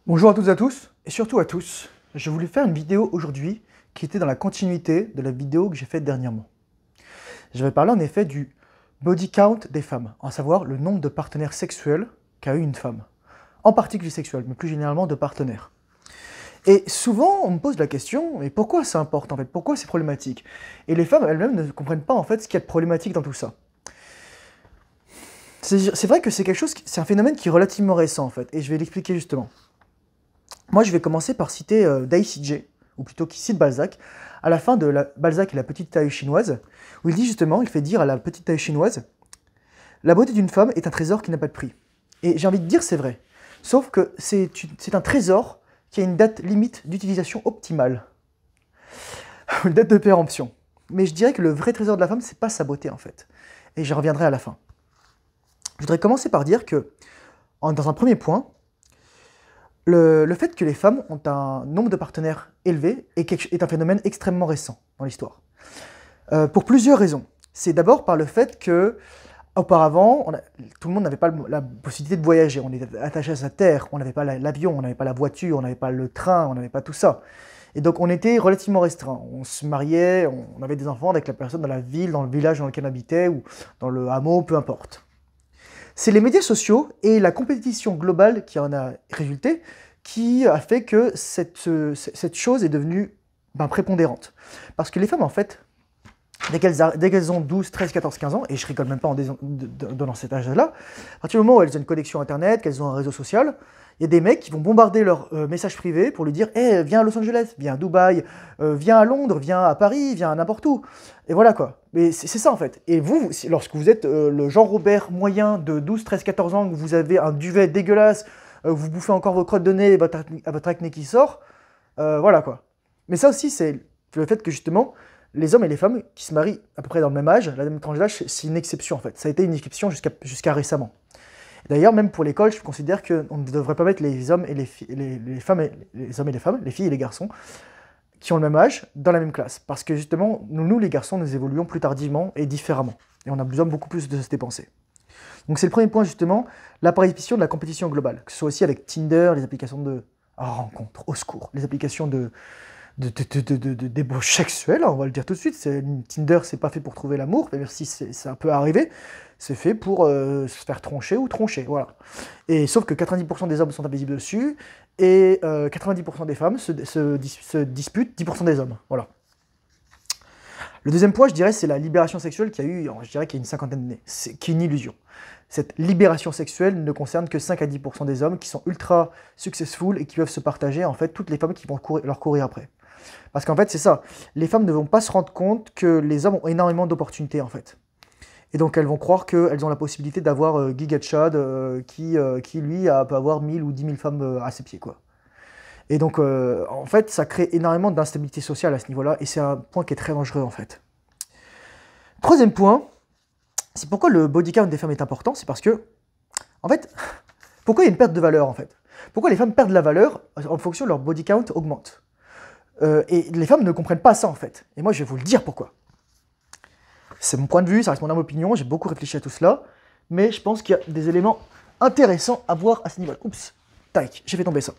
Bonjour à toutes et à tous, et surtout à tous. Je voulais faire une vidéo aujourd'hui qui était dans la continuité de la vidéo que j'ai faite dernièrement. Je vais parler en effet du body count des femmes, à savoir le nombre de partenaires sexuels qu'a eu une femme. En particulier sexuels, mais plus généralement de partenaires. Et souvent, on me pose la question, mais pourquoi c'est important en fait? Pourquoi c'est problématique? Et les femmes elles-mêmes ne comprennent pas en fait ce qu'il y a de problématique dans tout ça. C'est vrai que c'est quelque chose, c'est un phénomène qui est relativement récent en fait, et je vais l'expliquer justement. Moi, je vais commencer par citer Dai CJ, ou plutôt qui cite Balzac, à la fin de Balzac et la petite taille chinoise, où il dit justement, il fait dire à la petite taille chinoise, la beauté d'une femme est un trésor qui n'a pas de prix. Et j'ai envie de dire, c'est vrai. Sauf que c'est un trésor qui a une date limite d'utilisation optimale. Une date de péremption. Mais je dirais que le vrai trésor de la femme, c'est pas sa beauté en fait. Et j'y reviendrai à la fin. Je voudrais commencer par dire que, dans un premier point, le fait que les femmes ont un nombre de partenaires élevé est un phénomène extrêmement récent dans l'histoire. Pour plusieurs raisons. C'est d'abord par le fait que, auparavant, tout le monde n'avait pas la possibilité de voyager. On était attaché à sa terre, on n'avait pas l'avion, on n'avait pas la voiture, on n'avait pas le train, on n'avait pas tout ça. Et donc on était relativement restreint. On se mariait, on avait des enfants avec la personne dans la ville, dans le village dans lequel on habitait, ou dans le hameau, peu importe. C'est les médias sociaux et la compétition globale qui en a résulté qui a fait que cette chose est devenue prépondérante. Parce que les femmes, en fait, dès qu'elles ont 12, 13, 14, 15 ans, et je rigole même pas dans cet âge-là, à partir du moment où elles ont une connexion Internet, qu'elles ont un réseau social, il y a des mecs qui vont bombarder leurs messages privés pour lui dire hey, « viens à Los Angeles, viens à Dubaï, viens à Londres, viens à Paris, viens à n'importe où ». Et voilà quoi. Mais c'est ça en fait. Et vous, lorsque vous êtes le Jean-Robert moyen de 12, 13, 14 ans, que vous avez un duvet dégueulasse, vous bouffez encore vos crottes de nez et votre acné qui sort, voilà quoi. Mais ça aussi, c'est le fait que justement, les hommes et les femmes qui se marient à peu près dans le même âge, la même tranche d'âge, c'est une exception en fait. Ça a été une exception jusqu'à récemment. D'ailleurs, même pour l'école, je considère qu'on ne devrait pas mettre les hommes et les femmes, les hommes et les femmes, les filles et les garçons, qui ont le même âge, dans la même classe. Parce que justement, nous les garçons, nous évoluons plus tardivement et différemment. Et on a besoin beaucoup plus de se dépenser. Donc c'est le premier point justement, l'apparition de la compétition globale. Que ce soit aussi avec Tinder, les applications de rencontres, au secours, les applications de débauche sexuelle, on va le dire tout de suite. Tinder, c'est pas fait pour trouver l'amour, même si ça peut arriver. C'est fait pour se faire troncher ou troncher, voilà. Et sauf que 90% des hommes sont invisibles dessus, et 90% des femmes se disputent 10% des hommes, voilà. Le deuxième point, je dirais, c'est la libération sexuelle qu'il y a eu, je dirais qu'il y a une cinquantaine d'années, qui est une illusion. Cette libération sexuelle ne concerne que 5 à 10% des hommes qui sont ultra successful et qui peuvent se partager, en fait, toutes les femmes qui vont leur courir après. Parce qu'en fait, c'est ça, les femmes ne vont pas se rendre compte que les hommes ont énormément d'opportunités, en fait. Et donc elles vont croire qu'elles ont la possibilité d'avoir Giga Chad qui lui peut avoir 1000 ou 10 000 femmes à ses pieds, quoi. Et donc en fait ça crée énormément d'instabilité sociale à ce niveau-là et c'est un point qui est très dangereux en fait. Troisième point, c'est pourquoi le body count des femmes est important, c'est parce que en fait, pourquoi il y a une perte de valeur en fait? Pourquoi les femmes perdent de la valeur en fonction de leur body count augmente? Et les femmes ne comprennent pas ça en fait. Et moi je vais vous le dire pourquoi. C'est mon point de vue, ça reste mon opinion, j'ai beaucoup réfléchi à tout cela, mais je pense qu'il y a des éléments intéressants à voir à ce niveau-là. Oups, tac, j'ai fait tomber ça.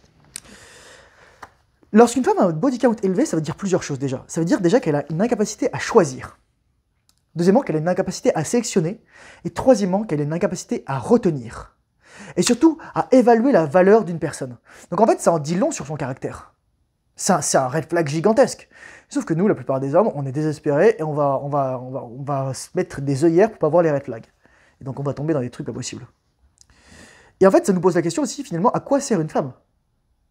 Lorsqu'une femme a un body count élevé, ça veut dire plusieurs choses déjà. Ça veut dire déjà qu'elle a une incapacité à choisir. Deuxièmement, qu'elle a une incapacité à sélectionner. Et troisièmement, qu'elle a une incapacité à retenir. Et surtout, à évaluer la valeur d'une personne. Donc en fait, ça en dit long sur son caractère. C'est un red flag gigantesque. Sauf que nous, la plupart des hommes, on est désespérés et on va se mettre des œillères pour pas voir les red flags. Et donc on va tomber dans des trucs pas possibles. Et en fait, ça nous pose la question aussi, finalement, à quoi sert une femme?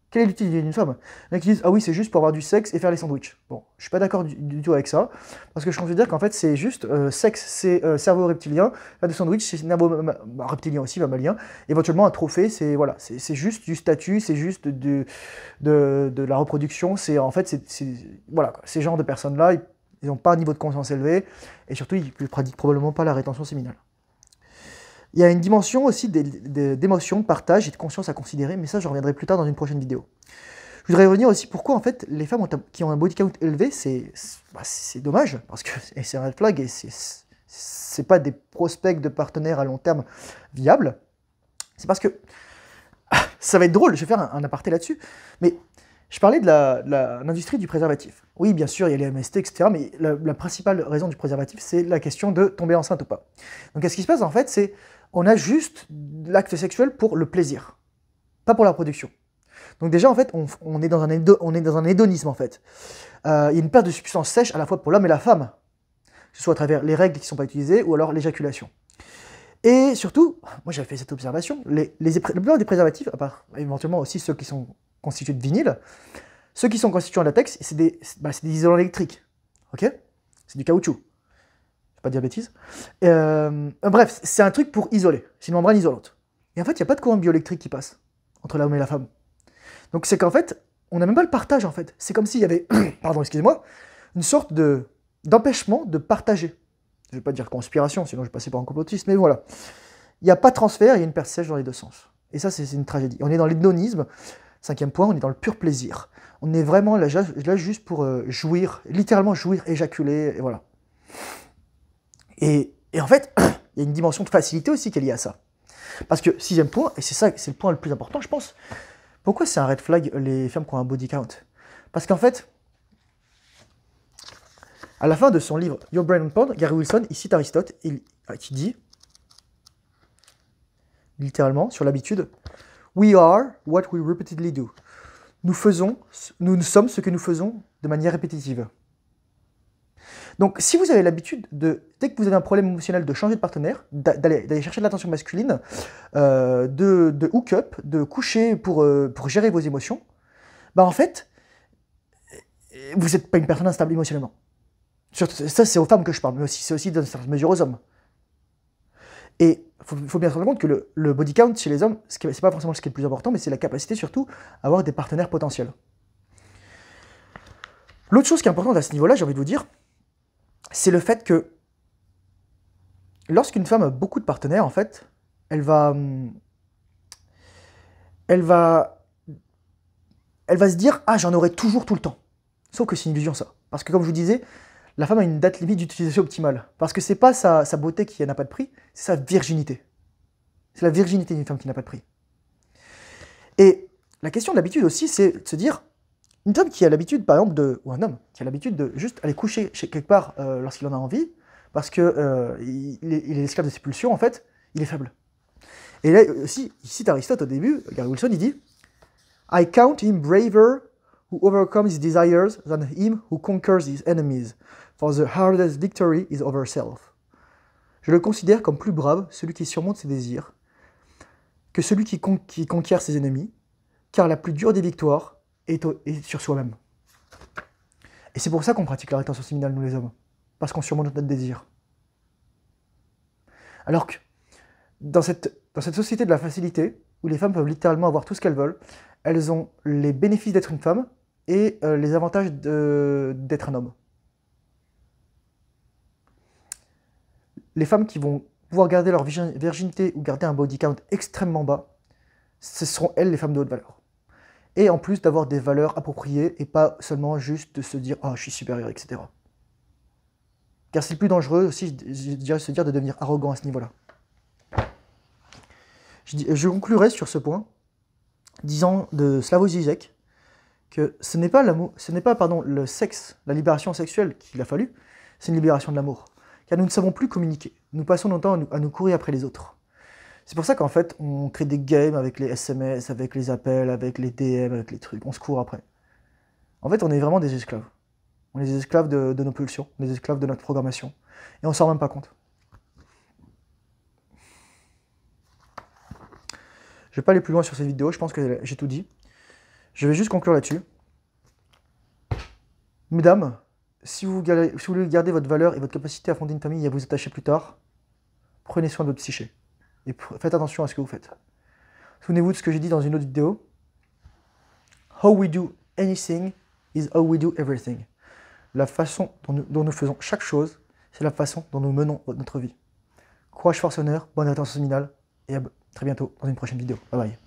Quelle est l'utilité d'une femme? Il y en a qui disent, ah oui, c'est juste pour avoir du sexe et faire les sandwichs. Bon, je suis pas d'accord du tout avec ça, parce que je considère qu'en fait, c'est juste sexe, c'est cerveau reptilien, faire des sandwichs, c'est cerveau reptilien aussi, mammalien, éventuellement un trophée, c'est voilà, c'est juste du statut, c'est juste de la reproduction, c'est en fait, voilà, quoi. Ces genres de personnes-là, ils n'ont pas un niveau de conscience élevé, et surtout, ils ne pratiquent probablement pas la rétention séminale. Il y a une dimension aussi d'émotion, de partage et de conscience à considérer, mais ça, je reviendrai plus tard dans une prochaine vidéo. Je voudrais revenir aussi pourquoi, en fait, les femmes qui ont un body count élevé, c'est dommage, parce que c'est un red flag et c'est pas des prospects de partenaires à long terme viables. C'est parce que Ça va être drôle, je vais faire un aparté là-dessus. Mais je parlais de l'industrie du préservatif. Oui, bien sûr, il y a les MST, etc. Mais la principale raison du préservatif, c'est la question de tomber enceinte ou pas. Donc, ce qui se passe, en fait, c'est on a juste l'acte sexuel pour le plaisir, pas pour la production. Donc déjà, en fait, on est dans un hédonisme, en fait. Il y a une perte de substance sèche à la fois pour l'homme et la femme, que ce soit à travers les règles qui ne sont pas utilisées ou alors l'éjaculation. Et surtout, moi j'avais fait cette observation, la plupart des préservatifs, à part éventuellement aussi ceux qui sont constitués de vinyle, ceux qui sont constitués en latex, c'est des isolants électriques. Ok? C'est du caoutchouc. Je vais pas dire bêtises. Bref, c'est un truc pour isoler. C'est une membrane isolante. Et en fait, il n'y a pas de courant bioélectrique qui passe entre l'homme et la femme. Donc c'est qu'en fait, on n'a même pas le partage en fait. C'est comme s'il y avait, pardon, excusez-moi, une sorte d'empêchement de partager. Je ne vais pas dire conspiration, sinon je vais passer par un complotiste, mais voilà. Il n'y a pas de transfert, il y a une perte sèche dans les deux sens. Et ça, c'est une tragédie. On est dans l'hédonisme. 5e point, on est dans le pur plaisir. On est vraiment là juste pour jouir, littéralement jouir, éjaculer, et voilà. Et en fait, il y a une dimension de facilité aussi qui est liée à ça. Parce que 6e point, et c'est ça, c'est le point le plus important, je pense. Pourquoi c'est un red flag, les femmes qui ont un body count? Parce qu'en fait, à la fin de son livre Your Brain on Porn, Gary Wilson, il cite Aristote, qui dit, littéralement, sur l'habitude, We are what we repeatedly do. Nous sommes ce que nous faisons de manière répétitive. Donc, si vous avez l'habitude dès que vous avez un problème émotionnel, de changer de partenaire, d'aller chercher de l'attention masculine, de hook-up, de coucher pour gérer vos émotions, bah en fait, vous n'êtes pas une personne instable émotionnellement. Ça, c'est aux femmes que je parle, mais c'est aussi dans une certaine mesure aux hommes. Et il faut bien se rendre compte que le body count chez les hommes, c'est pas forcément ce qui est le plus important, mais c'est la capacité surtout à avoir des partenaires potentiels. L'autre chose qui est importante à ce niveau-là, j'ai envie de vous dire, c'est le fait que lorsqu'une femme a beaucoup de partenaires, en fait, elle va se dire « Ah, j'en aurai toujours tout le temps ». Sauf que c'est une illusion, ça. Parce que comme je vous disais, la femme a une date limite d'utilisation optimale. Parce que c'est pas sa beauté qui n'a pas de prix, c'est sa virginité. C'est la virginité d'une femme qui n'a pas de prix. Et la question de l'habitude aussi, c'est de se dire, une femme qui a l'habitude, par exemple, ou un homme qui a l'habitude de juste aller coucher quelque part lorsqu'il en a envie, parce qu'il est l'esclave de ses pulsions, en fait, il est faible. Et là aussi, il cite Aristote au début, Gary Wilson, il dit « I count him braver who overcomes his desires than him who conquers his enemies, for the hardest victory is over self. » Je le considère comme plus brave, celui qui surmonte ses désirs, que celui qui conquiert ses ennemis, car la plus dure des victoires est sur soi-même. Et c'est pour ça qu'on pratique la rétention séminale, nous les hommes, parce qu'on surmonte notre désir. Alors que, dans cette société de la facilité, où les femmes peuvent littéralement avoir tout ce qu'elles veulent, elles ont les bénéfices d'être une femme et les avantages d'être un homme. Les femmes qui vont pouvoir garder leur virginité ou garder un body count extrêmement bas, ce seront elles les femmes de haute valeur. Et en plus d'avoir des valeurs appropriées et pas seulement juste de se dire « Ah, je suis supérieur, etc. » Car c'est le plus dangereux aussi, je dirais, se dire de devenir arrogant à ce niveau-là. Je conclurai sur ce point, disant de Slavoj Žižek que ce n'est pas le sexe, la libération sexuelle qu'il a fallu, c'est une libération de l'amour. Car nous ne savons plus communiquer. Nous passons notre temps à nous courir après les autres. C'est pour ça qu'en fait, on crée des games avec les SMS, avec les appels, avec les DM, avec les trucs. On se court après. En fait, on est vraiment des esclaves. On est des esclaves de nos pulsions, des esclaves de notre programmation. Et on ne s'en rend même pas compte. Je ne vais pas aller plus loin sur cette vidéo, je pense que j'ai tout dit. Je vais juste conclure là-dessus. Mesdames, si vous voulez garder votre valeur et votre capacité à fonder une famille et à vous attacher plus tard, prenez soin de votre psyché. Et faites attention à ce que vous faites. Souvenez-vous de ce que j'ai dit dans une autre vidéo. How we do anything is how we do everything. La façon dont nous faisons chaque chose, c'est la façon dont nous menons notre vie. Courage, force, honneur, bonne rétention séminale, et à très bientôt dans une prochaine vidéo. Bye bye.